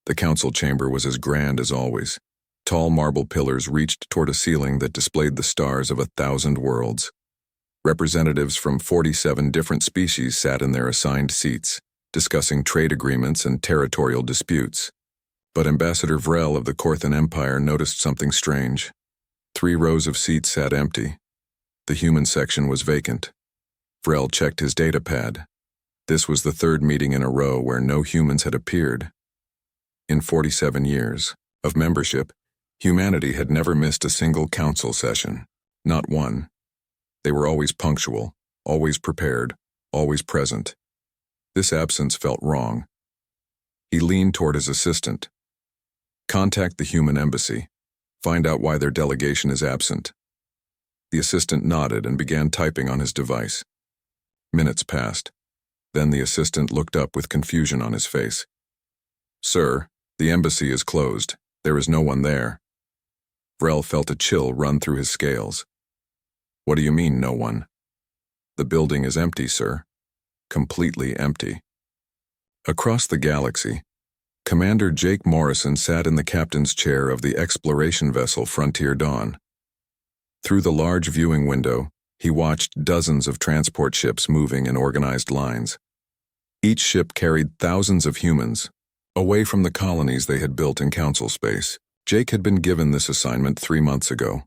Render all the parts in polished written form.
The council chamber was as grand as always. Tall marble pillars reached toward a ceiling that displayed the stars of 1,000 worlds. Representatives from 47 different species sat in their assigned seats, discussing trade agreements and territorial disputes. But Ambassador Vrel of the Korthan Empire noticed something strange. 3 rows of seats sat empty. The human section was vacant. Vrel checked his datapad. This was the 3rd meeting in a row where no humans had appeared. In 47 years of membership, humanity had never missed a single council session. Not one. They were always punctual, always prepared, always present. This absence felt wrong. He leaned toward his assistant. Contact the human embassy. Find out why their delegation is absent. The assistant nodded and began typing on his device. Minutes passed. Then the assistant looked up with confusion on his face. "Sir, the embassy is closed. There is no one there." Vrel felt a chill run through his scales. "What do you mean, no one?" "The building is empty, sir. Completely empty." Across the galaxy, Commander Jake Morrison sat in the captain's chair of the exploration vessel Frontier Dawn. Through the large viewing window, he watched dozens of transport ships moving in organized lines. Each ship carried thousands of humans, away from the colonies they had built in council space. Jake had been given this assignment 3 months ago.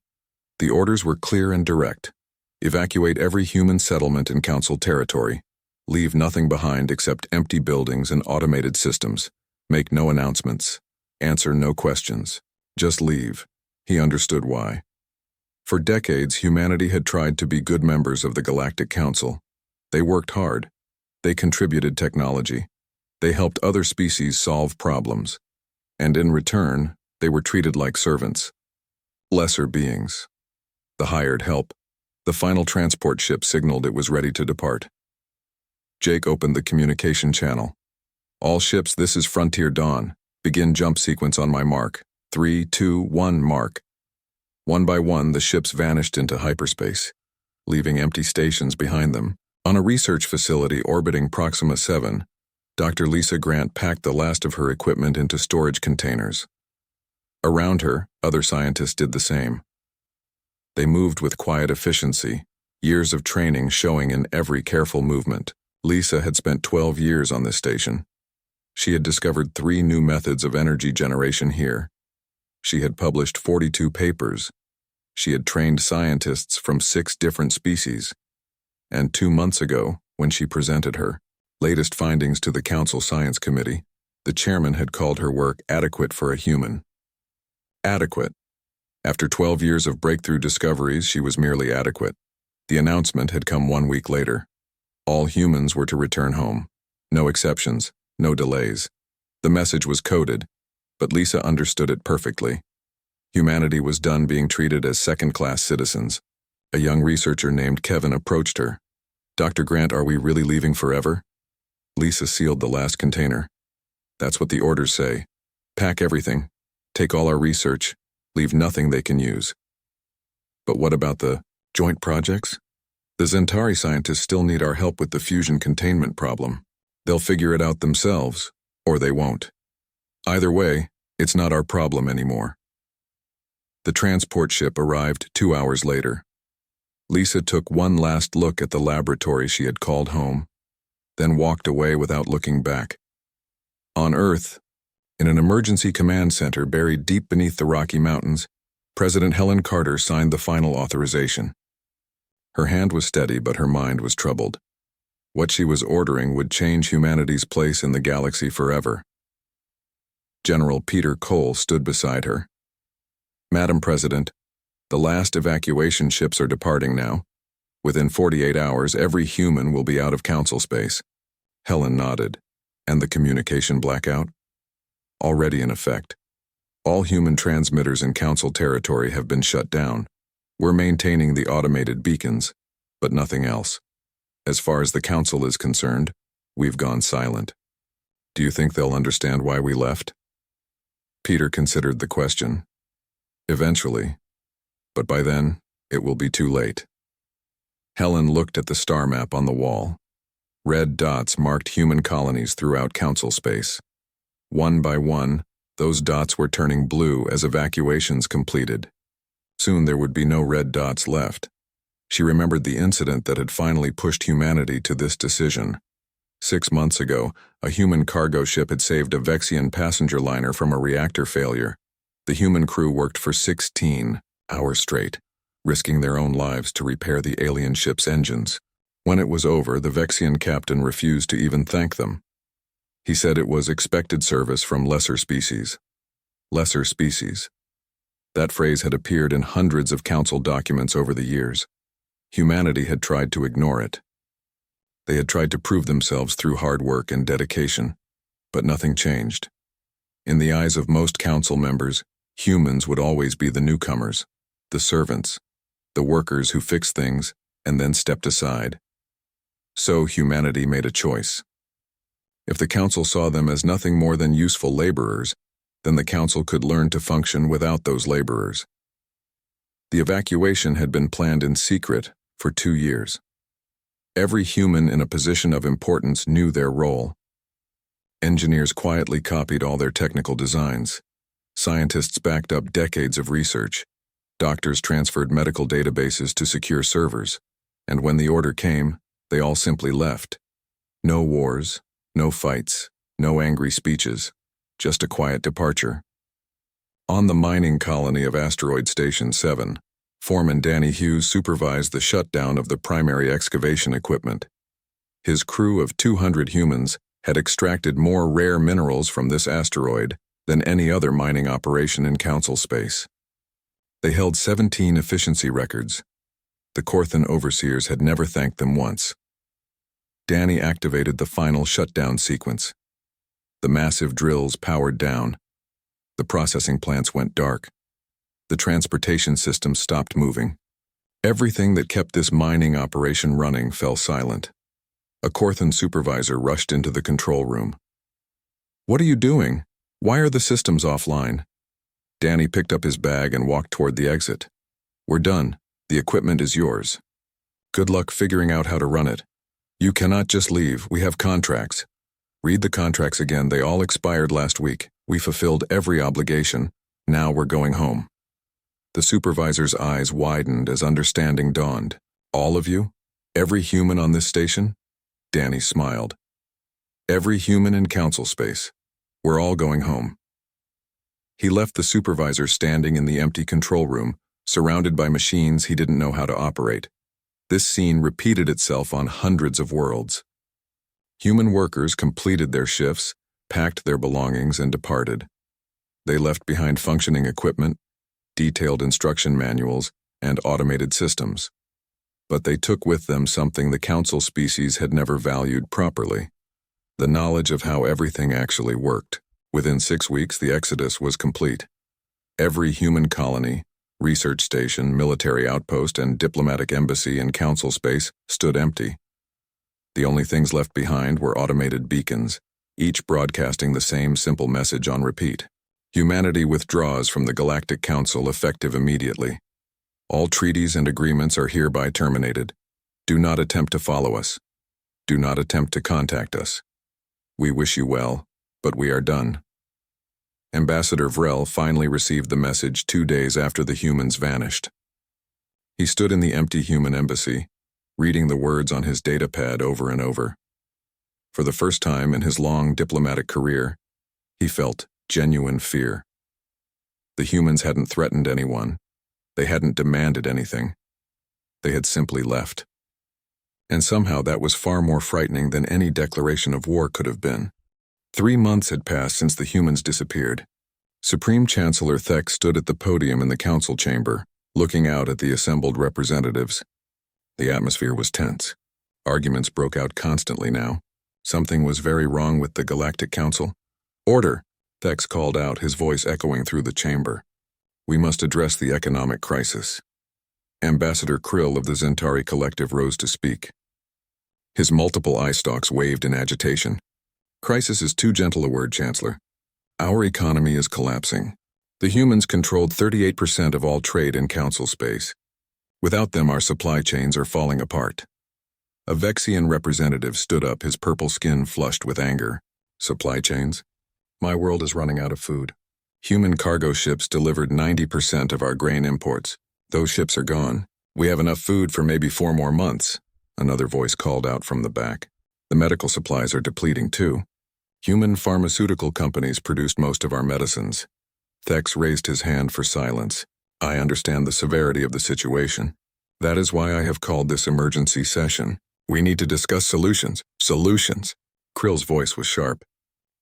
The orders were clear and direct. Evacuate every human settlement in council territory. Leave nothing behind except empty buildings and automated systems. Make no announcements. Answer no questions. Just leave. He understood why. For decades, humanity had tried to be good members of the Galactic Council. They worked hard. They contributed technology. They helped other species solve problems. And in return, they were treated like servants. Lesser beings. The hired help. The final transport ship signaled it was ready to depart. Jake opened the communication channel. "All ships, this is Frontier Dawn. Begin jump sequence on my mark. 3, 2, 1, mark." One by one, the ships vanished into hyperspace, leaving empty stations behind them. On a research facility orbiting Proxima 7, Dr. Lisa Grant packed the last of her equipment into storage containers. Around her, other scientists did the same. They moved with quiet efficiency, years of training showing in every careful movement. Lisa had spent 12 years on this station. She had discovered 3 new methods of energy generation here. She had published 42 papers. She had trained scientists from 6 different species. And 2 months ago, when she presented her latest findings to the Council Science Committee, the chairman had called her work adequate for a human. Adequate. After 12 years of breakthrough discoveries, she was merely adequate. The announcement had come 1 week later. All humans were to return home. No exceptions, no delays. The message was coded, but Lisa understood it perfectly. Humanity was done being treated as second-class citizens. A young researcher named Kevin approached her. "Dr. Grant, are we really leaving forever?" Lisa sealed the last container. "That's what the orders say. Pack everything. Take all our research. Leave nothing they can use." "But what about the joint projects?" "The Zentari scientists still need our help with the fusion containment problem. They'll figure it out themselves, or they won't. Either way, it's not our problem anymore." The transport ship arrived 2 hours later. Lisa took one last look at the laboratory she had called home, then walked away without looking back. On Earth, in an emergency command center buried deep beneath the Rocky Mountains, President Helen Carter signed the final authorization. Her hand was steady, but her mind was troubled. What she was ordering would change humanity's place in the galaxy forever. General Peter Cole stood beside her. "Madam President, the last evacuation ships are departing now. Within 48 hours, every human will be out of council space." Helen nodded. "And the communication blackout?" "Already in effect. All human transmitters in council territory have been shut down. We're maintaining the automated beacons, but nothing else. As far as the council is concerned, we've gone silent. Do you think they'll understand why we left?" Peter considered the question. "Eventually. But by then, it will be too late." Helen looked at the star map on the wall. Red dots marked human colonies throughout council space. One by one, Those dots were turning blue as evacuations completed. Soon there would be no red dots left. She remembered the incident that had finally pushed humanity to this decision. 6 months ago, a human cargo ship had saved a Vexian passenger liner from a reactor failure. The human crew worked for 16 hours straight, risking their own lives to repair the alien ship's engines. When it was over, the Vexian captain refused to even thank them. He said it was expected service from lesser species. Lesser species. That phrase had appeared in hundreds of council documents over the years. Humanity had tried to ignore it. They had tried to prove themselves through hard work and dedication, but nothing changed. In the eyes of most council members, humans would always be the newcomers, the servants, the workers who fixed things and then stepped aside. So humanity made a choice. If the council saw them as nothing more than useful laborers, then the council could learn to function without those laborers. The evacuation had been planned in secret for 2 years. Every human in a position of importance knew their role. Engineers quietly copied all their technical designs. Scientists backed up decades of research. Doctors transferred medical databases to secure servers. And when the order came, they all simply left. No wars, no fights, no angry speeches, just a quiet departure. On the mining colony of Asteroid Station 7, Foreman Danny Hughes supervised the shutdown of the primary excavation equipment. His crew of 200 humans had extracted more rare minerals from this asteroid than any other mining operation in council space. They held 17 efficiency records. The Corthan overseers had never thanked them once. Danny activated the final shutdown sequence. The massive drills powered down. The processing plants went dark. The transportation system stopped moving. Everything that kept this mining operation running fell silent. A Corthan supervisor rushed into the control room. "What are you doing? Why are the systems offline?" Danny picked up his bag and walked toward the exit. "We're done. The equipment is yours. Good luck figuring out how to run it. You cannot just leave. We have contracts. Read the contracts again. They all expired last week. We fulfilled every obligation. Now we're going home." The supervisor's eyes widened as understanding dawned. "All of you? Every human on this station?" Danny smiled. "Every human in council space. We're all going home." He left the supervisor standing in the empty control room, surrounded by machines he didn't know how to operate. This scene repeated itself on hundreds of worlds. Human workers completed their shifts, packed their belongings, and departed. They left behind functioning equipment, detailed instruction manuals, and automated systems. But they took with them something the council species had never valued properly: the knowledge of how everything actually worked. Within 6 weeks, the exodus was complete. Every human colony, research station, military outpost, and diplomatic embassy in council space stood empty. The only things left behind were automated beacons, each broadcasting the same simple message on repeat. Humanity withdraws from the Galactic Council effective immediately. All treaties and agreements are hereby terminated. Do not attempt to follow us. Do not attempt to contact us. We wish you well, but we are done. Ambassador Vrel finally received the message 2 days after the humans vanished. He stood in the empty human embassy, reading the words on his datapad over and over. For the first time in his long diplomatic career, he felt genuine fear. The humans hadn't threatened anyone. They hadn't demanded anything. They had simply left. And somehow that was far more frightening than any declaration of war could have been. 3 months had passed since the humans disappeared. Supreme Chancellor Thek stood at the podium in the council chamber, looking out at the assembled representatives. The atmosphere was tense. Arguments broke out constantly now. Something was very wrong with the Galactic Council. "Order!" Thex called out, his voice echoing through the chamber. "We must address the economic crisis." Ambassador Krill of the Zentari Collective rose to speak. His multiple eye stalks waved in agitation. "Crisis is too gentle a word, Chancellor. Our economy is collapsing. The humans controlled 38% of all trade in council space. Without them, our supply chains are falling apart." A Vexian representative stood up, his purple skin flushed with anger. "Supply chains? My world is running out of food. Human cargo ships delivered 90% of our grain imports. Those ships are gone. We have enough food for maybe 4 more months, another voice called out from the back. The medical supplies are depleting too. Human pharmaceutical companies produced most of our medicines. Thex raised his hand for silence. I understand the severity of the situation. That is why I have called this emergency session. We need to discuss solutions. Solutions. Krill's voice was sharp.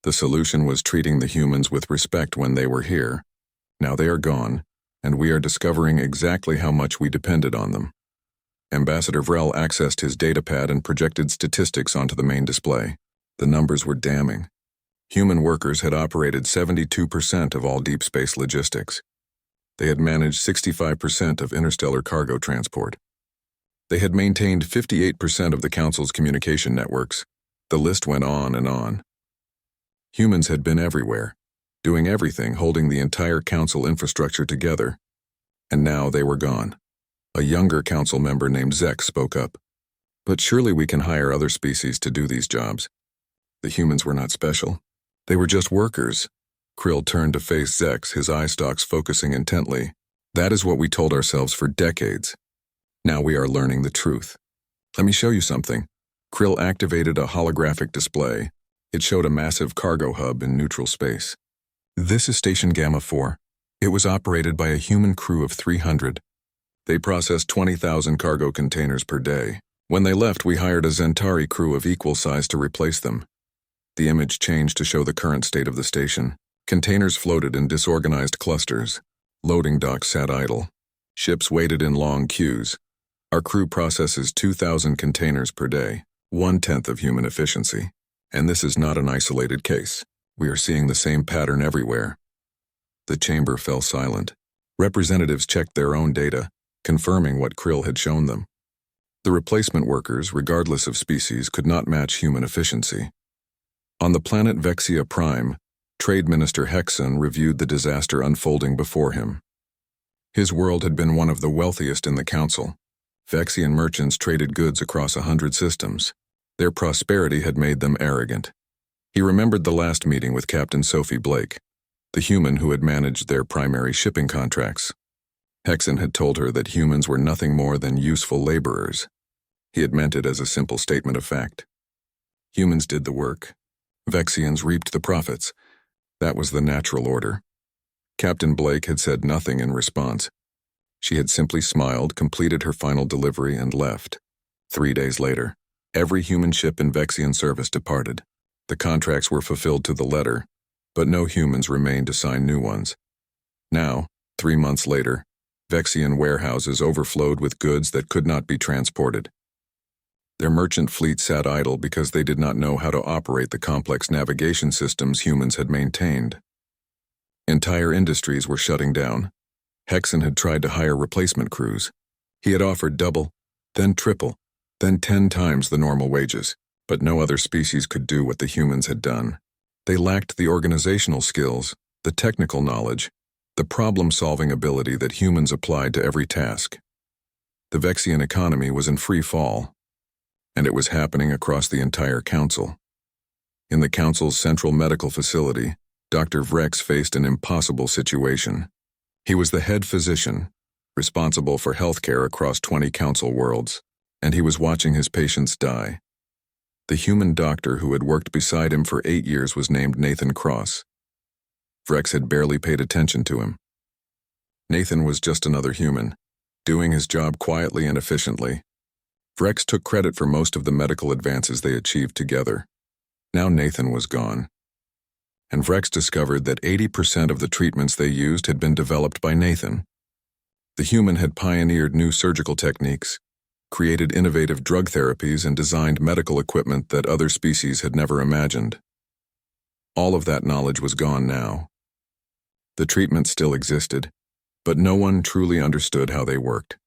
The solution was treating the humans with respect when they were here. Now they are gone, and we are discovering exactly how much we depended on them. Ambassador Vrel accessed his datapad and projected statistics onto the main display. The numbers were damning. Human workers had operated 72% of all deep space logistics. They had managed 65% of interstellar cargo transport. They had maintained 58% of the Council's communication networks. The list went on and on. Humans had been everywhere, doing everything, holding the entire Council infrastructure together. And now they were gone. A younger Council member named Zek spoke up. But surely we can hire other species to do these jobs. The humans were not special. They were just workers. Krill turned to face Zex, his eye stalks focusing intently. That is what we told ourselves for decades. Now we are learning the truth. Let me show you something. Krill activated a holographic display. It showed a massive cargo hub in neutral space. This is Station Gamma 4. It was operated by a human crew of 300. They processed 20,000 cargo containers per day. When they left, we hired a Zentari crew of equal size to replace them. The image changed to show the current state of the station. Containers floated in disorganized clusters. Loading docks sat idle. Ships waited in long queues. Our crew processes 2,000 containers per day, 1/10 of human efficiency. And this is not an isolated case. We are seeing the same pattern everywhere. The chamber fell silent. Representatives checked their own data, confirming what Krill had shown them. The replacement workers, regardless of species, could not match human efficiency. On the planet Vexia Prime, Trade Minister Hexen reviewed the disaster unfolding before him. His world had been one of the wealthiest in the Council. Vexian merchants traded goods across 100 systems. Their prosperity had made them arrogant. He remembered the last meeting with Captain Sophie Blake, the human who had managed their primary shipping contracts. Hexen had told her that humans were nothing more than useful laborers. He had meant it as a simple statement of fact. Humans did the work. Vexians reaped the profits. That was the natural order. Captain Blake had said nothing in response. She had simply smiled, completed her final delivery, and left. 3 days later, every human ship in Vexian service departed. The contracts were fulfilled to the letter, but no humans remained to sign new ones. Now, 3 months later, Vexian warehouses overflowed with goods that could not be transported. Their merchant fleet sat idle because they did not know how to operate the complex navigation systems humans had maintained. Entire industries were shutting down. Hexen had tried to hire replacement crews. He had offered double, then triple, then 10 times the normal wages, but no other species could do what the humans had done. They lacked the organizational skills, the technical knowledge, the problem-solving ability that humans applied to every task. The Vexian economy was in free fall, and it was happening across the entire Council. In the Council's central medical facility, Dr. Vrex faced an impossible situation. He was the head physician, responsible for healthcare across 20 Council worlds, and he was watching his patients die. The human doctor who had worked beside him for 8 years was named Nathan Cross. Vrex had barely paid attention to him. Nathan was just another human, doing his job quietly and efficiently. Vrex took credit for most of the medical advances they achieved together. Now Nathan was gone. And Vrex discovered that 80% of the treatments they used had been developed by Nathan. The human had pioneered new surgical techniques, created innovative drug therapies, and designed medical equipment that other species had never imagined. All of that knowledge was gone now. The treatments still existed, but no one truly understood how they worked.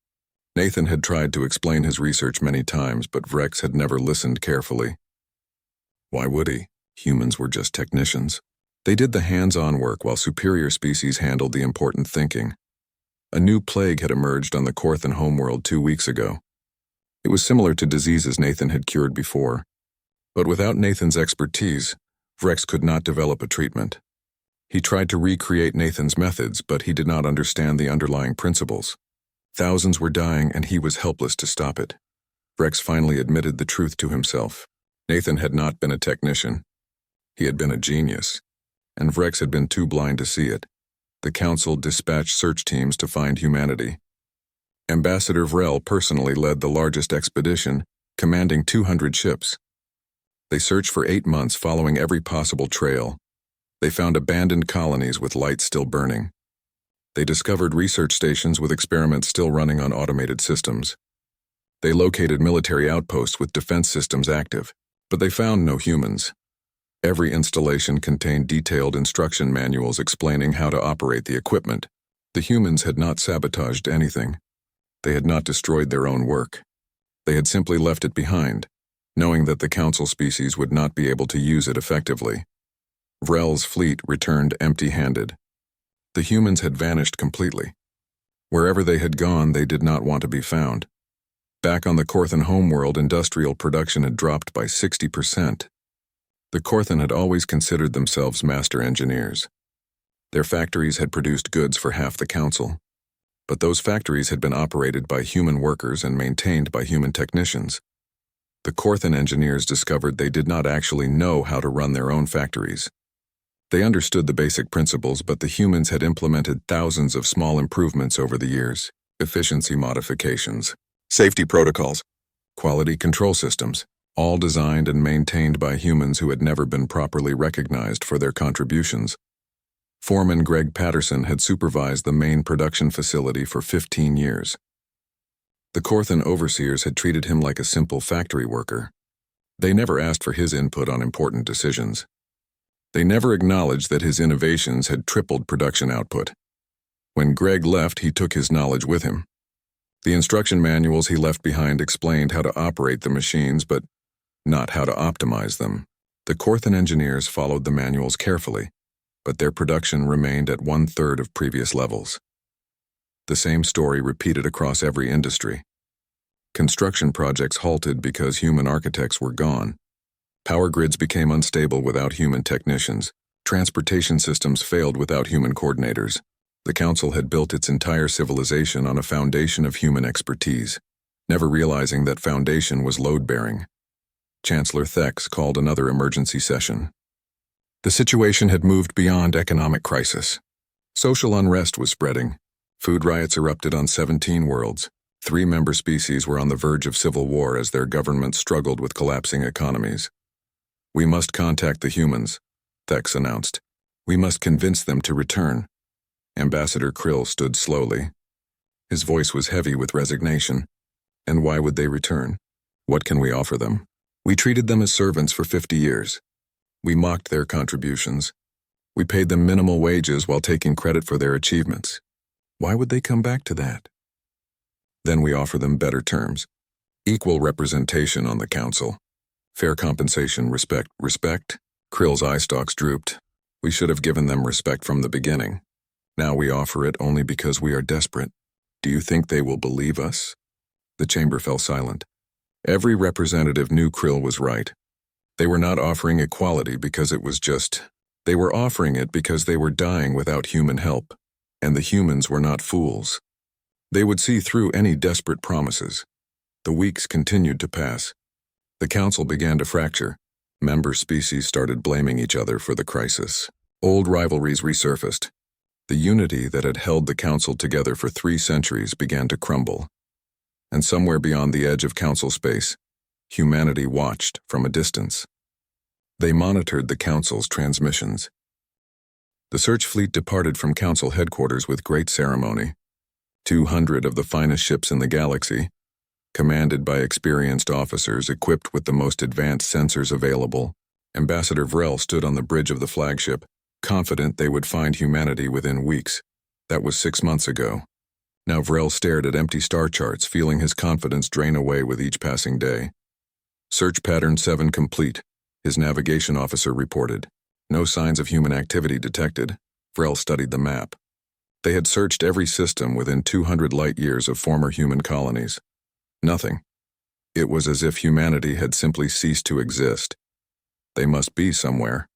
Nathan had tried to explain his research many times, but Vrex had never listened carefully. Why would he? Humans were just technicians. They did the hands-on work while superior species handled the important thinking. A new plague had emerged on the Korthan homeworld 2 weeks ago. It was similar to diseases Nathan had cured before. But without Nathan's expertise, Vrex could not develop a treatment. He tried to recreate Nathan's methods, but he did not understand the underlying principles. Thousands were dying, and he was helpless to stop it. Rex finally admitted the truth to himself. Nathan had not been a technician. He had been a genius, and Rex had been too blind to see it. The Council dispatched search teams to find humanity. Ambassador Vrel personally led the largest expedition, commanding 200 ships. They searched for 8 months, following every possible trail. They found abandoned colonies with lights still burning. They discovered research stations with experiments still running on automated systems. They located military outposts with defense systems active, but they found no humans. Every installation contained detailed instruction manuals explaining how to operate the equipment. The humans had not sabotaged anything. They had not destroyed their own work. They had simply left it behind, knowing that the Council species would not be able to use it effectively. Vrel's fleet returned empty-handed. The humans had vanished completely. Wherever they had gone, they did not want to be found. Back on the Korthan homeworld, industrial production had dropped by 60%. The Korthan had always considered themselves master engineers. Their factories had produced goods for half the Council, but those factories had been operated by human workers and maintained by human technicians. The Korthan engineers discovered they did not actually know how to run their own factories. They understood the basic principles, but the humans had implemented thousands of small improvements over the years: efficiency modifications, safety protocols, quality control systems, all designed and maintained by humans who had never been properly recognized for their contributions. Foreman Greg Patterson had supervised the main production facility for 15 years. The Korthan overseers had treated him like a simple factory worker. They never asked for his input on important decisions. They never acknowledged that his innovations had tripled production output. When Greg left, he took his knowledge with him. The instruction manuals he left behind explained how to operate the machines, but not how to optimize them. The Korthan engineers followed the manuals carefully, but their production remained at 1/3 of previous levels. The same story repeated across every industry. Construction projects halted because human architects were gone. Power grids became unstable without human technicians. Transportation systems failed without human coordinators. The Council had built its entire civilization on a foundation of human expertise, never realizing that foundation was load-bearing. Chancellor Thex called another emergency session. The situation had moved beyond economic crisis. Social unrest was spreading. Food riots erupted on 17 worlds. 3 member species were on the verge of civil war as their governments struggled with collapsing economies. "We must contact the humans," Thex announced. "We must convince them to return." Ambassador Krill stood slowly. His voice was heavy with resignation. "And why would they return? What can we offer them? We treated them as servants for 50 years. We mocked their contributions. We paid them minimal wages while taking credit for their achievements. Why would they come back to that? Then we offer them better terms. Equal representation on the Council. Fair compensation, respect. Respect?" Krill's eye stalks drooped. "We should have given them respect from the beginning. Now we offer it only because we are desperate. Do you think they will believe us?" The chamber fell silent. Every representative knew Krill was right. They were not offering equality because it was just. They were offering it because they were dying without human help, and the humans were not fools. They would see through any desperate promises. The weeks continued to pass. The Council began to fracture. Member species started blaming each other for the crisis. Old rivalries resurfaced. The unity that had held the Council together for 3 centuries began to crumble. And somewhere beyond the edge of Council space, humanity watched from a distance. They monitored the Council's transmissions. The search fleet departed from Council headquarters with great ceremony. 200 of the finest ships in the galaxy, commanded by experienced officers equipped with the most advanced sensors available. Ambassador Vrel stood on the bridge of the flagship, confident they would find humanity within weeks. That was 6 months ago. Now Vrel stared at empty star charts, feeling his confidence drain away with each passing day. "Search pattern 7 complete," his navigation officer reported. No signs of human activity detected. Vrel studied the map. They had searched every system within 200 light-years of former human colonies. Nothing. It was as if humanity had simply ceased to exist. "They must be somewhere,"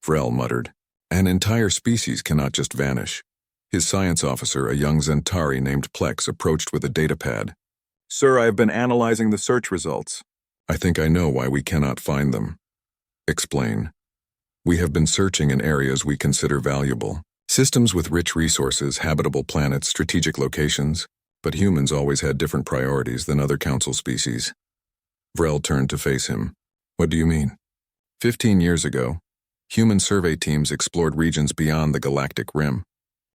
Vrel muttered. An entire species cannot just vanish. His science officer, a young Zentari named Plex, approached with a datapad. Sir, I have been analyzing the search results. I think I know why we cannot find them. Explain. We have been searching in areas we consider valuable. Systems with rich resources, habitable planets, strategic locations, but humans always had different priorities than other council species. Vrel turned to face him. What do you mean? 15 years ago, human survey teams explored regions beyond the galactic rim.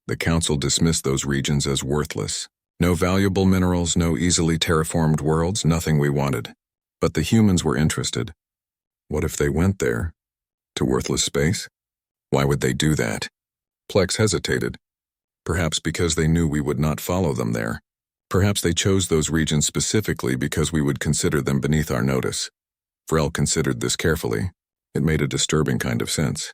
The council dismissed those regions as worthless. No valuable minerals, no easily terraformed worlds, nothing we wanted. But the humans were interested. What if they went there? To worthless space? Why would they do that? Plex hesitated. Perhaps because they knew we would not follow them there. Perhaps they chose those regions specifically because we would consider them beneath our notice. Vrel considered this carefully. It made a disturbing kind of sense.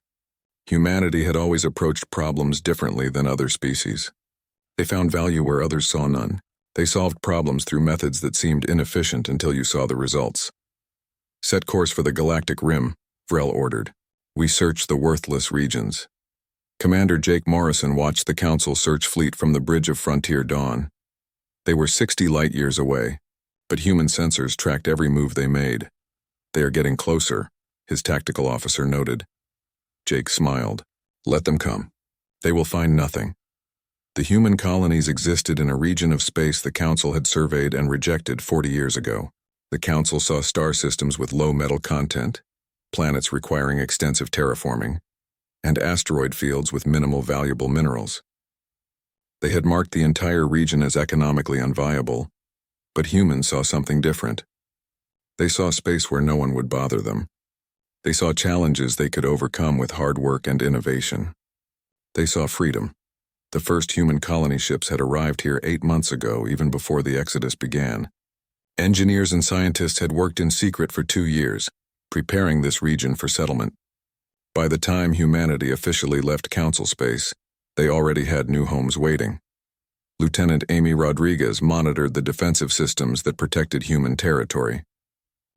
Humanity had always approached problems differently than other species. They found value where others saw none. They solved problems through methods that seemed inefficient until you saw the results. Set course for the galactic rim, Vrel ordered. We searched the worthless regions. Commander Jake Morrison watched the Council search fleet from the bridge of Frontier Dawn. They were 60 light-years away, but human sensors tracked every move they made. They are getting closer, his tactical officer noted. Jake smiled. Let them come. They will find nothing. The human colonies existed in a region of space the Council had surveyed and rejected 40 years ago. The Council saw star systems with low metal content, planets requiring extensive terraforming, and asteroid fields with minimal valuable minerals. They had marked the entire region as economically unviable, but humans saw something different. They saw space where no one would bother them. They saw challenges they could overcome with hard work and innovation. They saw freedom. The first human colony ships had arrived here 8 months ago, even before the exodus began. Engineers and scientists had worked in secret for 2 years, preparing this region for settlement. By the time humanity officially left Council space, they already had new homes waiting. Lieutenant Amy Rodriguez monitored the defensive systems that protected human territory.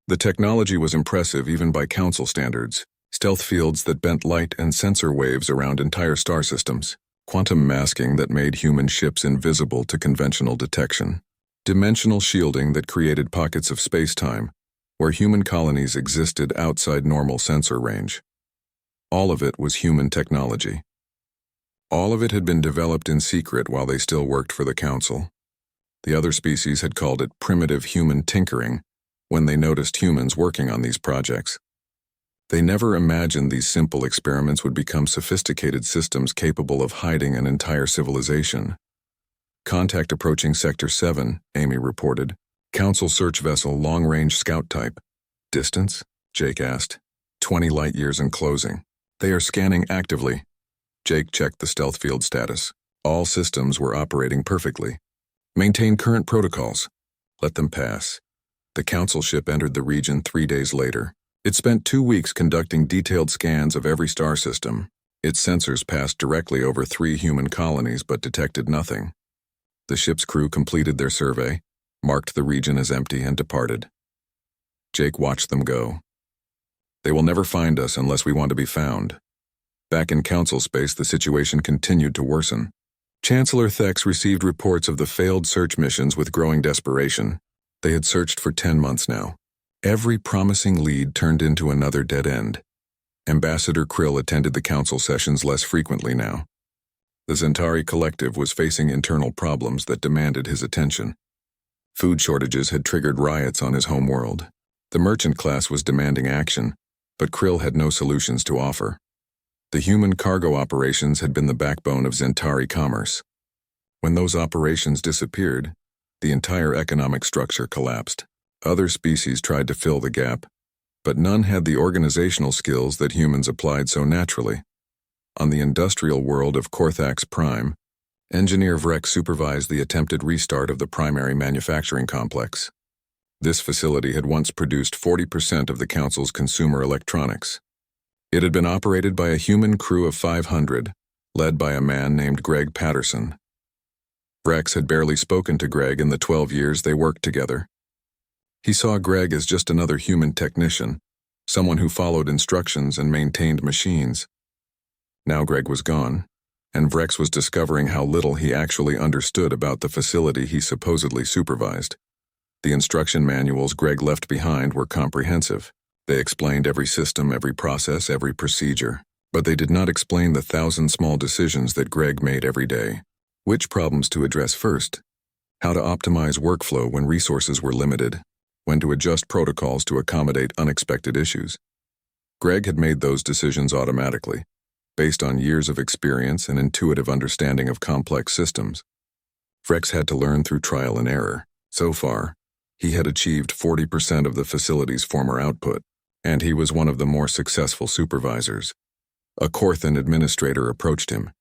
The technology was impressive even by Council standards. Stealth fields that bent light and sensor waves around entire star systems. Quantum masking that made human ships invisible to conventional detection. Dimensional shielding that created pockets of space-time where human colonies existed outside normal sensor range. All of it was human technology. All of it had been developed in secret while they still worked for the Council. The other species had called it primitive human tinkering when they noticed humans working on these projects. They never imagined these simple experiments would become sophisticated systems capable of hiding an entire civilization. Contact approaching Sector 7, Amy reported. Council search vessel, long-range scout type. Distance? Jake asked. 20 light-years and closing. They are scanning actively. Jake checked the stealth field status. All systems were operating perfectly. Maintain current protocols. Let them pass. The Council ship entered the region 3 days later. It spent 2 weeks conducting detailed scans of every star system. Its sensors passed directly over 3 human colonies but detected nothing. The ship's crew completed their survey, marked the region as empty, and departed. Jake watched them go. They will never find us unless we want to be found. Back in Council space, the situation continued to worsen. Chancellor Thex received reports of the failed search missions with growing desperation. They had searched for 10 months now. Every promising lead turned into another dead end. Ambassador Krill attended the Council sessions less frequently now. The Zentari Collective was facing internal problems that demanded his attention. Food shortages had triggered riots on his home world. The merchant class was demanding action, but Krill had no solutions to offer. The human cargo operations had been the backbone of Zentari commerce. When those operations disappeared, the entire economic structure collapsed. Other species tried to fill the gap, but none had the organizational skills that humans applied so naturally. On the industrial world of Korthax Prime, Engineer Vrek supervised the attempted restart of the primary manufacturing complex. This facility had once produced 40% of the Council's consumer electronics. It had been operated by a human crew of 500, led by a man named Greg Patterson. Vrex had barely spoken to Greg in the 12 years they worked together. He saw Greg as just another human technician, someone who followed instructions and maintained machines. Now Greg was gone, and Vrex was discovering how little he actually understood about the facility he supposedly supervised. The instruction manuals Greg left behind were comprehensive. They explained every system, every process, every procedure. But they did not explain the 1,000 small decisions that Greg made every day. Which problems to address first? How to optimize workflow when resources were limited? When to adjust protocols to accommodate unexpected issues? Greg had made those decisions automatically, based on years of experience and intuitive understanding of complex systems. Vrex had to learn through trial and error. So far, he had achieved 40% of the facility's former output, and he was one of the more successful supervisors. A Corthan administrator approached him.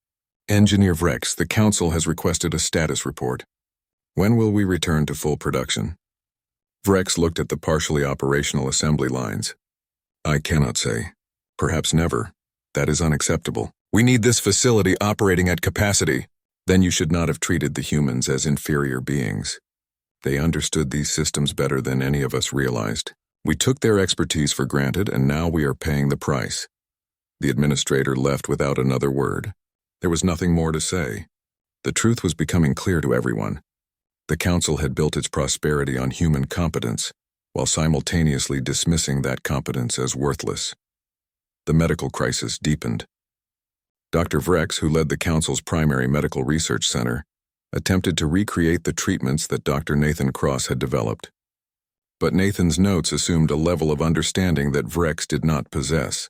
"Engineer Vrex, the Council has requested a status report. When will we return to full production?" Vrex looked at the partially operational assembly lines. "I cannot say. Perhaps never. That is unacceptable. We need this facility operating at capacity." "Then you should not have treated the humans as inferior beings. They understood these systems better than any of us realized. We took their expertise for granted, and now we are paying the price." The administrator left without another word. There was nothing more to say. The truth was becoming clear to everyone. The Council had built its prosperity on human competence, while simultaneously dismissing that competence as worthless. The medical crisis deepened. Dr. Vrex, who led the Council's primary medical research center, attempted to recreate the treatments that Dr. Nathan Cross had developed. But Nathan's notes assumed a level of understanding that Vrex did not possess.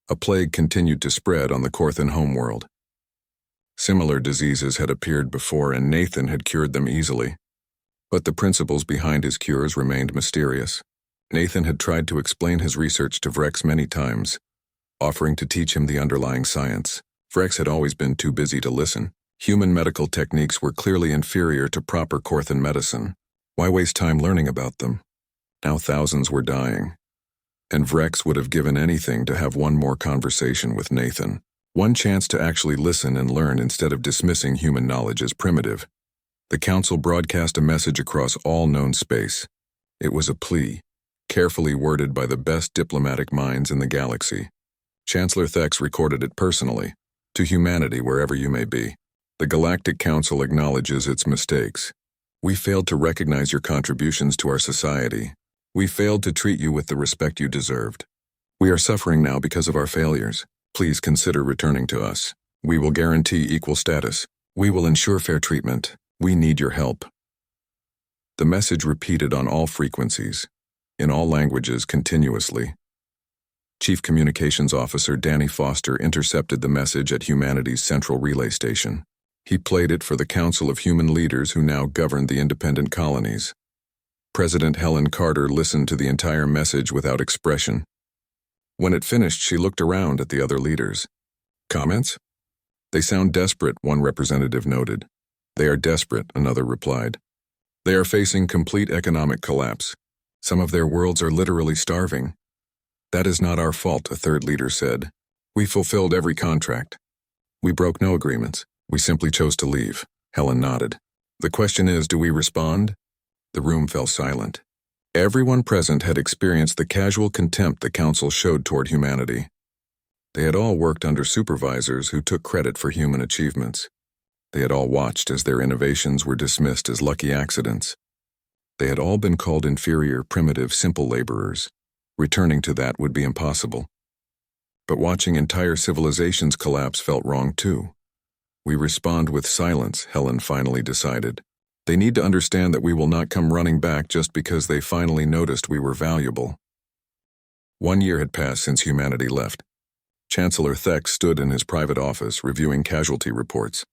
A plague continued to spread on the Corthan homeworld. Similar diseases had appeared before, and Nathan had cured them easily. But the principles behind his cures remained mysterious. Nathan had tried to explain his research to Vrex many times, offering to teach him the underlying science. Vrex had always been too busy to listen. Human medical techniques were clearly inferior to proper Corthan medicine. Why waste time learning about them? Now thousands were dying, and Vrex would have given anything to have one more conversation with Nathan. One chance to actually listen and learn instead of dismissing human knowledge as primitive. The Council broadcast a message across all known space. It was a plea, carefully worded by the best diplomatic minds in the galaxy. Chancellor Thex recorded it personally. "To humanity, wherever you may be. The Galactic Council acknowledges its mistakes. We failed to recognize your contributions to our society. We failed to treat you with the respect you deserved. We are suffering now because of our failures. Please consider returning to us. We will guarantee equal status. We will ensure fair treatment. We need your help." The message repeated on all frequencies, in all languages continuously. Chief Communications Officer Danny Foster intercepted the message at humanity's central relay station. He played it for the Council of Human Leaders who now governed the independent colonies. President Helen Carter listened to the entire message without expression. When it finished, she looked around at the other leaders. "Comments?" "They sound desperate," one representative noted. "They are desperate," another replied. "They are facing complete economic collapse. Some of their worlds are literally starving." "That is not our fault," a third leader said. "We fulfilled every contract. We broke no agreements. We simply chose to leave." Helen nodded. "The question is, do we respond?" The room fell silent. Everyone present had experienced the casual contempt the Council showed toward humanity. They had all worked under supervisors who took credit for human achievements. They had all watched as their innovations were dismissed as lucky accidents. They had all been called inferior, primitive, simple laborers. Returning to that would be impossible. But watching entire civilizations collapse felt wrong too. "We respond with silence," Helen finally decided. "They need to understand that we will not come running back just because they finally noticed we were valuable." 1 year had passed since humanity left. Chancellor Thex stood in his private office reviewing casualty reports.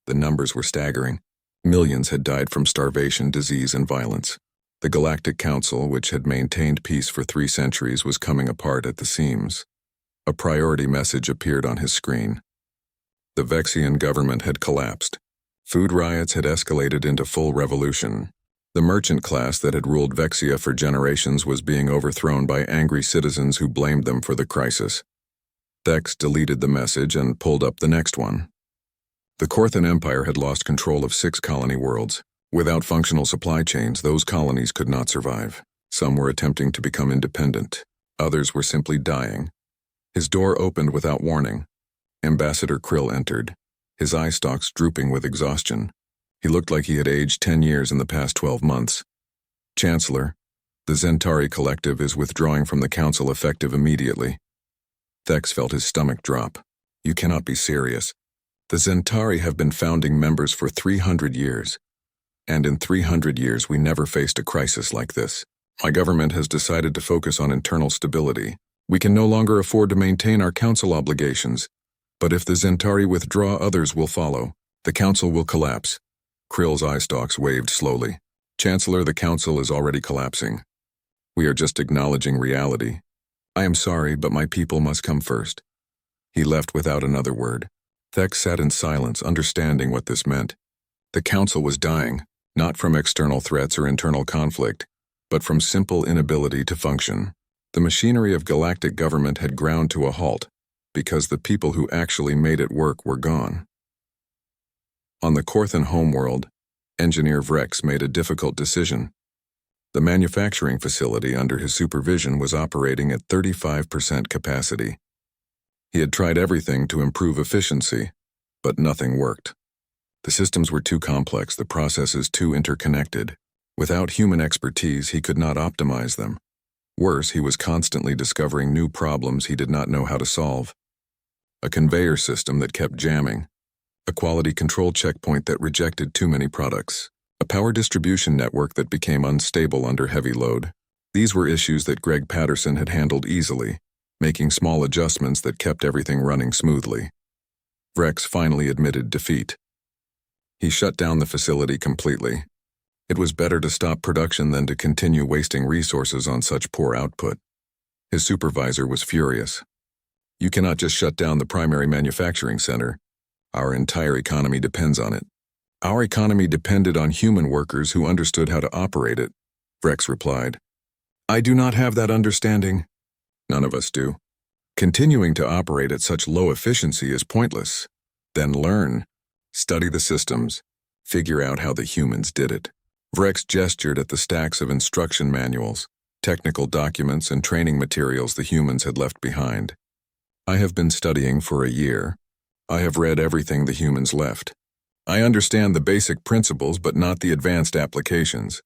The numbers were staggering. Millions had died from starvation, disease, and violence. The Galactic Council, which had maintained peace for 3 centuries, was coming apart at the seams. A priority message appeared on his screen. The Vexian government had collapsed. Food riots had escalated into full revolution. The merchant class that had ruled Vexia for generations was being overthrown by angry citizens who blamed them for the crisis. Thex deleted the message and pulled up the next one. The Corthan Empire had lost control of 6 colony worlds. Without functional supply chains, those colonies could not survive. Some were attempting to become independent. Others were simply dying. His door opened without warning. Ambassador Krill entered, his eye stalks drooping with exhaustion. He looked like he had aged 10 years in the past 12 months. Chancellor, the Zentari Collective is withdrawing from the Council effective immediately. Thex felt his stomach drop. You cannot be serious. The Zentari have been founding members for 300 years. And in 300 years we never faced a crisis like this. My government has decided to focus on internal stability. We can no longer afford to maintain our council obligations. But if the Zentari withdraw, others will follow. The council will collapse. Krill's eye stalks waved slowly. Chancellor, the council is already collapsing. We are just acknowledging reality. I am sorry, but my people must come first. He left without another word. Thex sat in silence, understanding what this meant. The council was dying, not from external threats or internal conflict, but from simple inability to function. The machinery of galactic government had ground to a halt, because the people who actually made it work were gone. On the Korthan homeworld, Engineer Vrex made a difficult decision. The manufacturing facility under his supervision was operating at 35% capacity. He had tried everything to improve efficiency, but nothing worked. The systems were too complex, the processes too interconnected. Without human expertise, he could not optimize them. Worse, he was constantly discovering new problems he did not know how to solve. A conveyor system that kept jamming. A quality control checkpoint that rejected too many products. A power distribution network that became unstable under heavy load. These were issues that Greg Patterson had handled easily, making small adjustments that kept everything running smoothly. Vrex finally admitted defeat. He shut down the facility completely. It was better to stop production than to continue wasting resources on such poor output. His supervisor was furious. You cannot just shut down the primary manufacturing center. Our entire economy depends on it. Our economy depended on human workers who understood how to operate it, Vrex replied. I do not have that understanding. None of us do. Continuing to operate at such low efficiency is pointless. Then learn. Study the systems. Figure out how the humans did it. Vrex gestured at the stacks of instruction manuals, technical documents, and training materials the humans had left behind. I have been studying for a year. I have read everything the humans left. I understand the basic principles but not the advanced applications.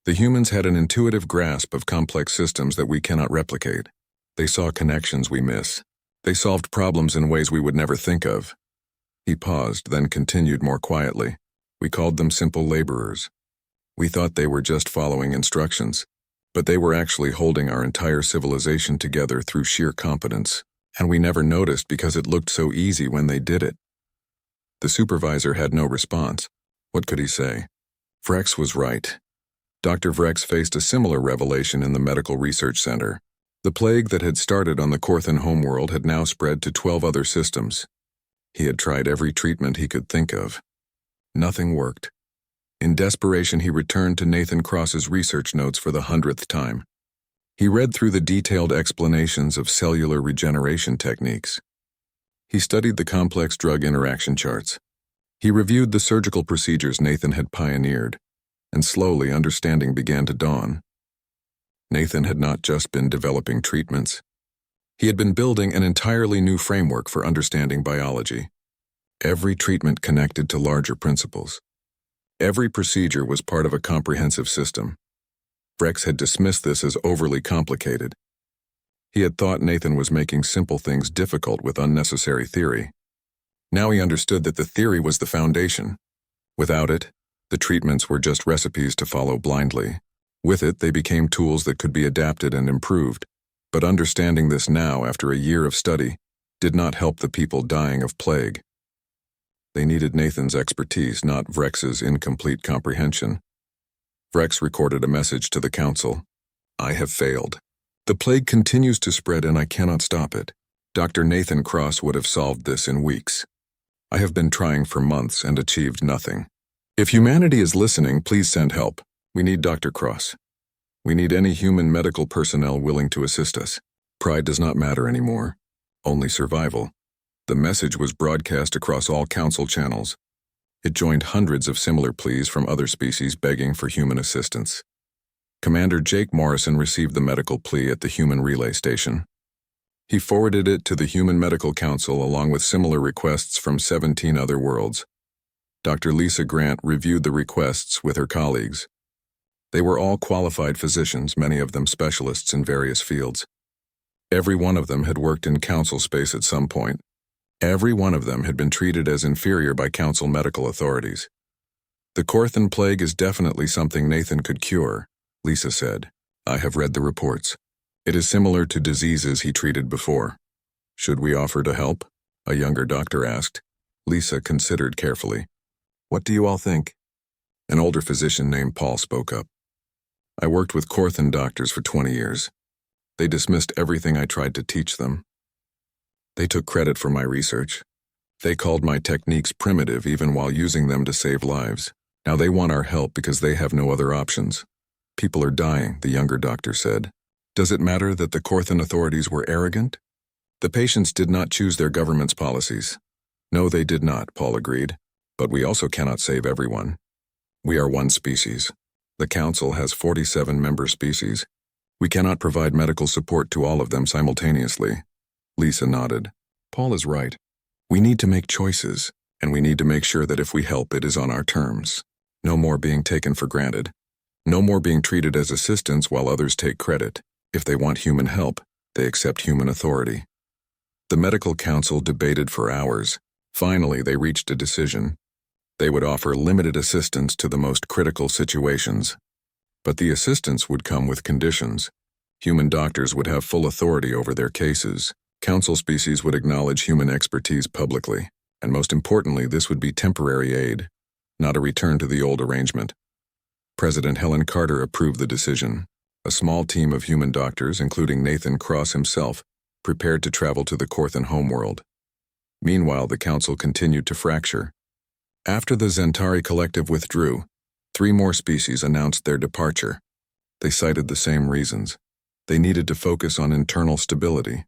The humans had an intuitive grasp of complex systems that we cannot replicate. They saw connections we miss. They solved problems in ways we would never think of. He paused, then continued more quietly. We called them simple laborers. We thought they were just following instructions, but they were actually holding our entire civilization together through sheer competence. And we never noticed because it looked so easy when they did it. The supervisor had no response. What could he say? Vrex was right. Dr. Vrex faced a similar revelation in the Medical Research Center. The plague that had started on the Korthan homeworld had now spread to 12 other systems. He had tried every treatment he could think of. Nothing worked. In desperation, he returned to Nathan Cross's research notes for the 100th time. He read through the detailed explanations of cellular regeneration techniques. He studied the complex drug interaction charts. He reviewed the surgical procedures Nathan had pioneered, and slowly understanding began to dawn. Nathan had not just been developing treatments. He had been building an entirely new framework for understanding biology. Every treatment connected to larger principles. Every procedure was part of a comprehensive system. Vrex had dismissed this as overly complicated. He had thought Nathan was making simple things difficult with unnecessary theory. Now he understood that the theory was the foundation. Without it, the treatments were just recipes to follow blindly. With it, they became tools that could be adapted and improved. But understanding this now, after a year of study, did not help the people dying of plague. They needed Nathan's expertise, not Vrex's incomplete comprehension. Vrex recorded a message to the council. I have failed. The plague continues to spread and I cannot stop it. Dr. Nathan Cross would have solved this in weeks. I have been trying for months and achieved nothing. If humanity is listening, please send help. We need Dr. Cross. We need any human medical personnel willing to assist us. Pride does not matter anymore. Only survival. The message was broadcast across all council channels. It joined hundreds of similar pleas from other species begging for human assistance. Commander Jake Morrison received the medical plea at the human relay station. He forwarded it to the Human Medical Council along with similar requests from 17 other worlds. Dr. Lisa Grant reviewed the requests with her colleagues. They were all qualified physicians, many of them specialists in various fields. Every one of them had worked in council space at some point. Every one of them had been treated as inferior by council medical authorities. The Corthan plague is definitely something Nathan could cure, Lisa said. I have read the reports. It is similar to diseases he treated before. Should we offer to help? A younger doctor asked. Lisa considered carefully. What do you all think? An older physician named Paul spoke up. I worked with Corthan doctors for 20 years. They dismissed everything I tried to teach them. They took credit for my research. They called my techniques primitive even while using them to save lives. Now they want our help because they have no other options. People are dying, the younger doctor said. Does it matter that the Corthan authorities were arrogant? The patients did not choose their government's policies. No, they did not, Paul agreed. But we also cannot save everyone. We are one species. The Council has 47 member species. We cannot provide medical support to all of them simultaneously. Lisa nodded. Paul is right. We need to make choices, and we need to make sure that if we help, it is on our terms. No more being taken for granted. No more being treated as assistants while others take credit. If they want human help, they accept human authority. The medical council debated for hours. Finally, they reached a decision. They would offer limited assistance to the most critical situations. But the assistance would come with conditions. Human doctors would have full authority over their cases. Council species would acknowledge human expertise publicly. And most importantly, this would be temporary aid, not a return to the old arrangement. President Helen Carter approved the decision. A small team of human doctors, including Nathan Cross himself, prepared to travel to the Corthan homeworld. Meanwhile, the council continued to fracture. After the Zentari collective withdrew, 3 more species announced their departure. They cited the same reasons. They needed to focus on internal stability.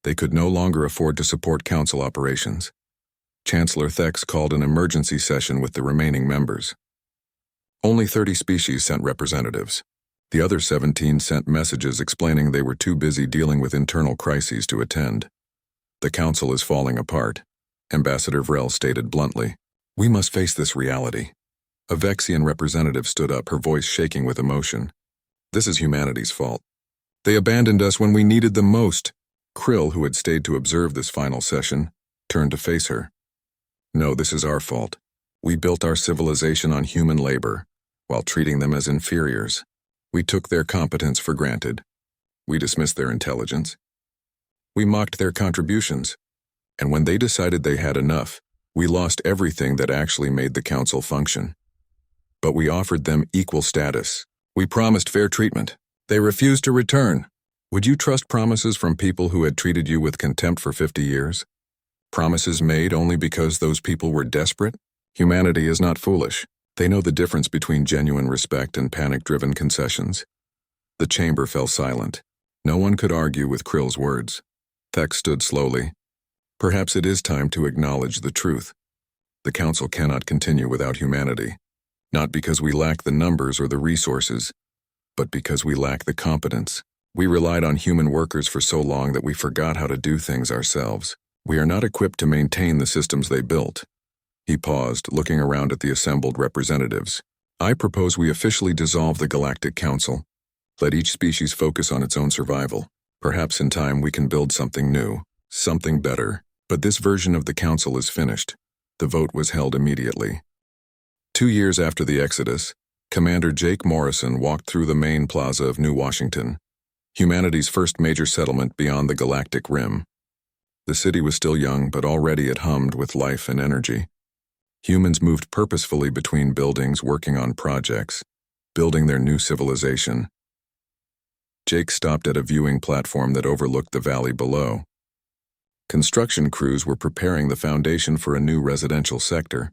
They could no longer afford to support council operations. Chancellor Thex called an emergency session with the remaining members. Only 30 species sent representatives. The other 17 sent messages explaining they were too busy dealing with internal crises to attend. The council is falling apart, Ambassador Vrel stated bluntly. We must face this reality. A Vexian representative stood up, her voice shaking with emotion. This is humanity's fault. They abandoned us when we needed them most. Krill, who had stayed to observe this final session, turned to face her. No, this is our fault. We built our civilization on human labor, while treating them as inferiors. We took their competence for granted. We dismissed their intelligence. We mocked their contributions. And when they decided they had enough, we lost everything that actually made the council function. But we offered them equal status. We promised fair treatment. They refused to return. Would you trust promises from people who had treated you with contempt for 50 years? Promises made only because those people were desperate? Humanity is not foolish. They know the difference between genuine respect and panic-driven concessions. The chamber fell silent. No one could argue with Krill's words. Thex stood slowly. Perhaps it is time to acknowledge the truth. The council cannot continue without humanity. Not because we lack the numbers or the resources, but because we lack the competence. We relied on human workers for so long that we forgot how to do things ourselves. We are not equipped to maintain the systems they built. He paused, looking around at the assembled representatives. I propose we officially dissolve the Galactic Council. Let each species focus on its own survival. Perhaps in time we can build something new, something better. But this version of the council is finished. The vote was held immediately. 2 years after the Exodus, Commander Jake Morrison walked through the main plaza of New Washington, humanity's first major settlement beyond the galactic rim. The city was still young, but already it hummed with life and energy. Humans moved purposefully between buildings, working on projects, building their new civilization. Jake stopped at a viewing platform that overlooked the valley below. Construction crews were preparing the foundation for a new residential sector.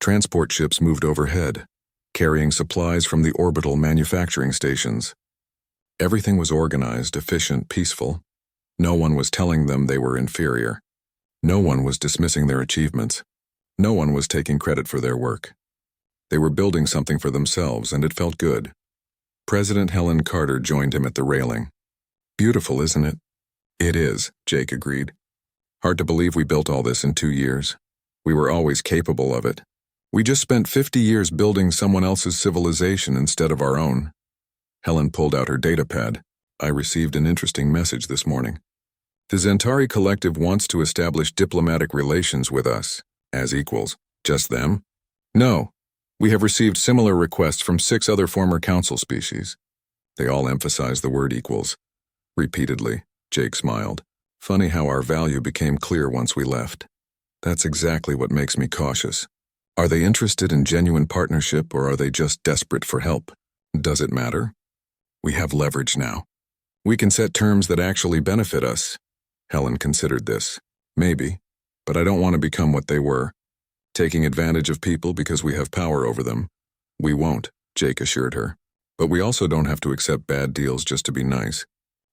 Transport ships moved overhead, carrying supplies from the orbital manufacturing stations. Everything was organized, efficient, peaceful. No one was telling them they were inferior. No one was dismissing their achievements. No one was taking credit for their work. They were building something for themselves, and it felt good. President Helen Carter joined him at the railing. Beautiful, isn't it? It is, Jake agreed. Hard to believe we built all this in 2 years. We were always capable of it. We just spent 50 years building someone else's civilization instead of our own. Helen pulled out her datapad. I received an interesting message this morning. The Zentari Collective wants to establish diplomatic relations with us, as equals. Just them? No. We have received similar requests from 6 other former council species. They all emphasize the word equals. Repeatedly, Jake smiled. Funny how our value became clear once we left. That's exactly what makes me cautious. Are they interested in genuine partnership or are they just desperate for help? Does it matter? We have leverage now. We can set terms that actually benefit us. Helen considered this. Maybe, but I don't want to become what they were. Taking advantage of people because we have power over them. We won't, Jake assured her. But we also don't have to accept bad deals just to be nice.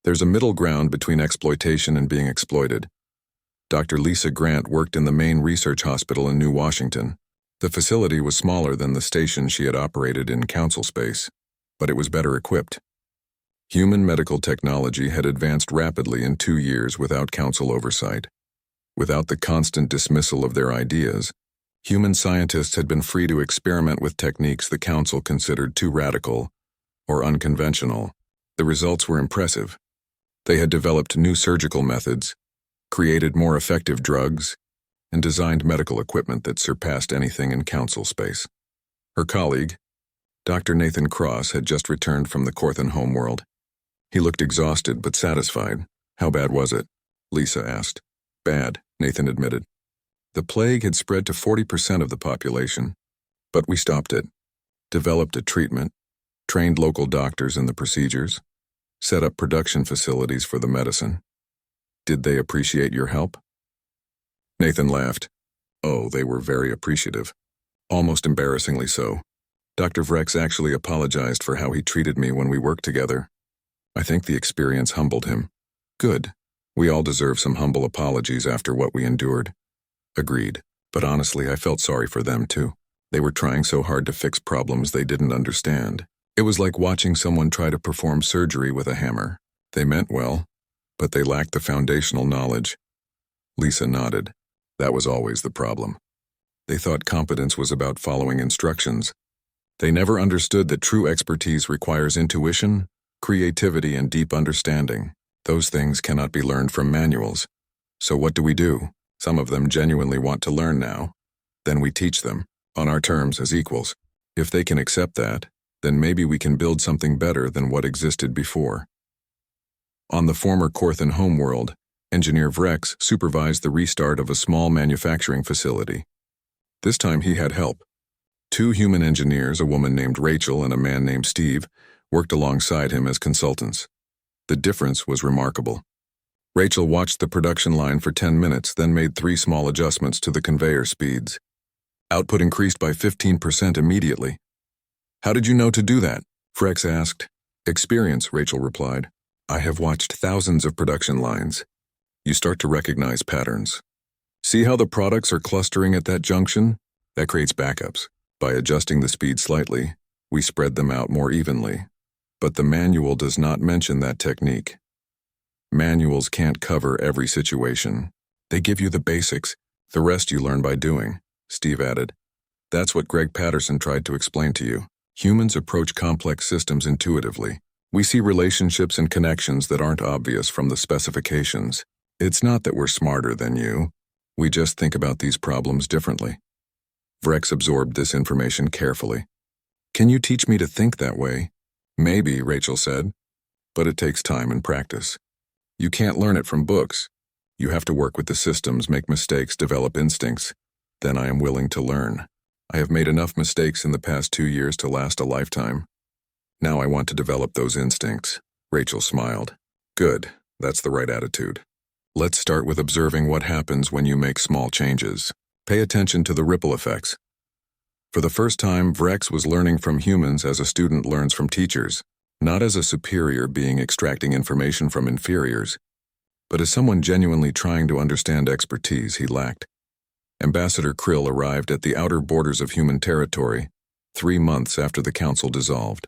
There's a middle ground between exploitation and being exploited. Dr. Lisa Grant worked in the main research hospital in New Washington. The facility was smaller than the station she had operated in council space, but it was better equipped. Human medical technology had advanced rapidly in 2 years without council oversight. Without the constant dismissal of their ideas, human scientists had been free to experiment with techniques the council considered too radical or unconventional. The results were impressive. They had developed new surgical methods, created more effective drugs, and designed medical equipment that surpassed anything in council space. Her colleague, Dr. Nathan Cross, had just returned from the Corthan homeworld. He looked exhausted but satisfied. How bad was it? Lisa asked. Bad, Nathan admitted. The plague had spread to 40% of the population, but we stopped it, developed a treatment, trained local doctors in the procedures, set up production facilities for the medicine. Did they appreciate your help? Nathan laughed. Oh, they were very appreciative. Almost embarrassingly so. Dr. Vrex actually apologized for how he treated me when we worked together. I think the experience humbled him. Good. We all deserve some humble apologies after what we endured. Agreed. But honestly, I felt sorry for them too. They were trying so hard to fix problems they didn't understand. It was like watching someone try to perform surgery with a hammer. They meant well, but they lacked the foundational knowledge. Lisa nodded. That was always the problem. They thought competence was about following instructions. They never understood that true expertise requires intuition, creativity, and deep understanding. Those things cannot be learned from manuals. So what do? Some of them genuinely want to learn now. Then we teach them, on our terms as equals. If they can accept that, then maybe we can build something better than what existed before. On the former Corthan homeworld, Engineer Vrex supervised the restart of a small manufacturing facility. This time he had help. 2 human engineers, a woman named Rachel and a man named Steve, worked alongside him as consultants. The difference was remarkable. Rachel watched the production line for 10 minutes, then made 3 small adjustments to the conveyor speeds. Output increased by 15% immediately. How did you know to do that? Vrex asked. Experience, Rachel replied. I have watched thousands of production lines. You start to recognize patterns. See how the products are clustering at that junction? That creates backups. By adjusting the speed slightly, we spread them out more evenly. But the manual does not mention that technique. Manuals can't cover every situation. They give you the basics. The rest you learn by doing, Steve added. That's what Greg Patterson tried to explain to you. Humans approach complex systems intuitively. We see relationships and connections that aren't obvious from the specifications. It's not that we're smarter than you. We just think about these problems differently. Vrex absorbed this information carefully. Can you teach me to think that way? Maybe, Rachel said. But it takes time and practice. You can't learn it from books. You have to work with the systems, make mistakes, develop instincts. Then I am willing to learn. I have made enough mistakes in the past 2 years to last a lifetime. Now I want to develop those instincts. Rachel smiled. Good, that's the right attitude. Let's start with observing what happens when you make small changes. Pay attention to the ripple effects. For the first time, Vrex was learning from humans as a student learns from teachers, not as a superior being extracting information from inferiors, but as someone genuinely trying to understand expertise he lacked. Ambassador Krill arrived at the outer borders of human territory 3 months after the council dissolved.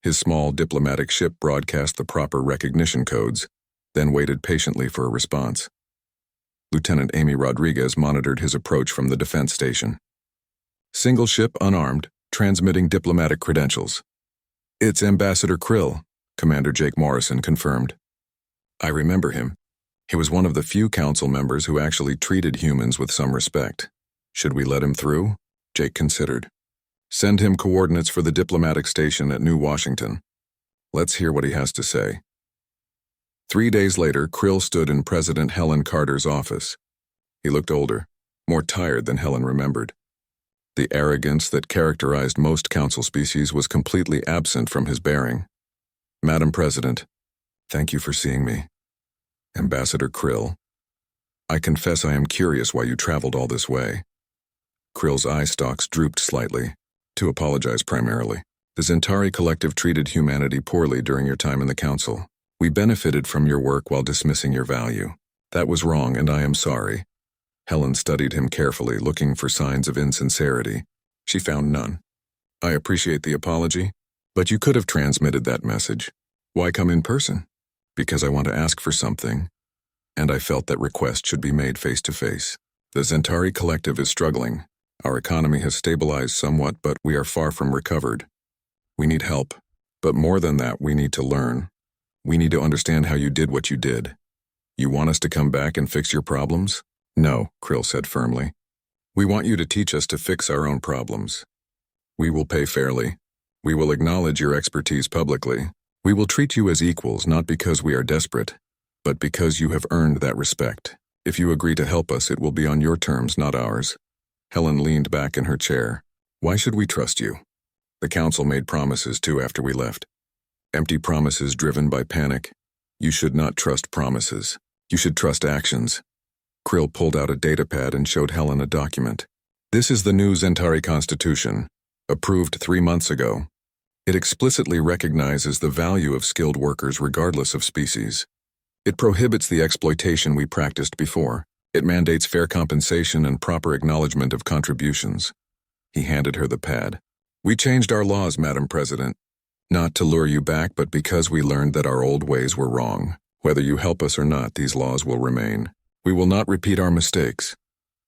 His small diplomatic ship broadcast the proper recognition codes. then waited patiently for a response. Lieutenant Amy Rodriguez monitored his approach from the defense station. Single ship, unarmed, transmitting diplomatic credentials. It's Ambassador Krill, Commander Jake Morrison confirmed. I remember him. He was one of the few council members who actually treated humans with some respect. Should we let him through? Jake considered. Send him coordinates for the diplomatic station at New Washington. Let's hear what he has to say. 3 days later, Krill stood in President Helen Carter's office. He looked older, more tired than Helen remembered. The arrogance that characterized most council species was completely absent from his bearing. Madam President, thank you for seeing me. Ambassador Krill, I confess I am curious why you traveled all this way. Krill's eye stalks drooped slightly, to apologize primarily. The Zentari Collective treated humanity poorly during your time in the council. We benefited from your work while dismissing your value. That was wrong, and I am sorry. Helen studied him carefully, looking for signs of insincerity. She found none. I appreciate the apology, but you could have transmitted that message. Why come in person? Because I want to ask for something, and I felt that request should be made face to face. The Zentari Collective is struggling. Our economy has stabilized somewhat, but we are far from recovered. We need help, but more than that, we need to learn. We need to understand how you did what you did. You want us to come back and fix your problems? No, Krill said firmly. We want you to teach us to fix our own problems. We will pay fairly. We will acknowledge your expertise publicly. We will treat you as equals, not because we are desperate, but because you have earned that respect. If you agree to help us, it will be on your terms, not ours. Helen leaned back in her chair. Why should we trust you? The council made promises too after we left. Empty promises driven by panic. You should not trust promises. You should trust actions. Krill pulled out a datapad and showed Helen a document. This is the new Zentari Constitution, approved 3 months ago. It explicitly recognizes the value of skilled workers regardless of species. It prohibits the exploitation we practiced before. It mandates fair compensation and proper acknowledgement of contributions. He handed her the pad. We changed our laws, Madam President. Not to lure you back, but because we learned that our old ways were wrong. Whether you help us or not, these laws will remain. We will not repeat our mistakes.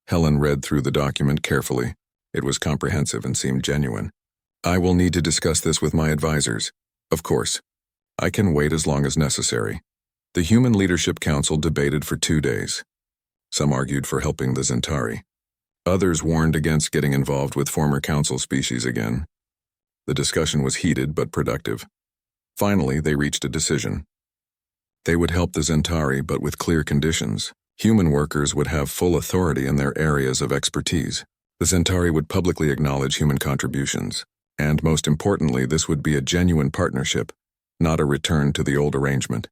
Helen read through the document carefully. It was comprehensive and seemed genuine. I will need to discuss this with my advisors. Of course. I can wait as long as necessary. The Human Leadership Council debated for 2 days. Some argued for helping the Zentari. Others warned against getting involved with former council species again. The discussion was heated but productive. Finally, they reached a decision. They would help the Zentari, but with clear conditions. Human workers would have full authority in their areas of expertise. The Zentari would publicly acknowledge human contributions. And most importantly, this would be a genuine partnership, not a return to the old arrangement.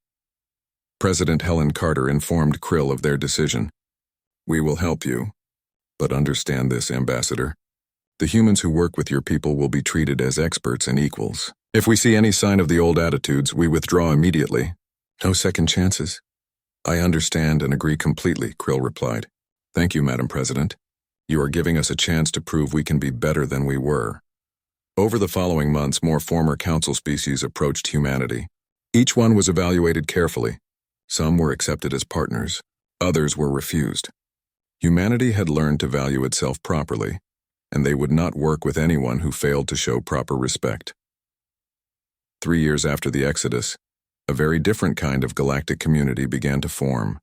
President Helen Carter informed Krill of their decision. We will help you. But understand this, Ambassador. The humans who work with your people will be treated as experts and equals. If we see any sign of the old attitudes, we withdraw immediately. No second chances. I understand and agree completely, Krill replied. Thank you, Madam President. You are giving us a chance to prove we can be better than we were. Over the following months, more former council species approached humanity. Each one was evaluated carefully. Some were accepted as partners. Others were refused. Humanity had learned to value itself properly, and they would not work with anyone who failed to show proper respect. 3 years after the Exodus, a very different kind of galactic community began to form.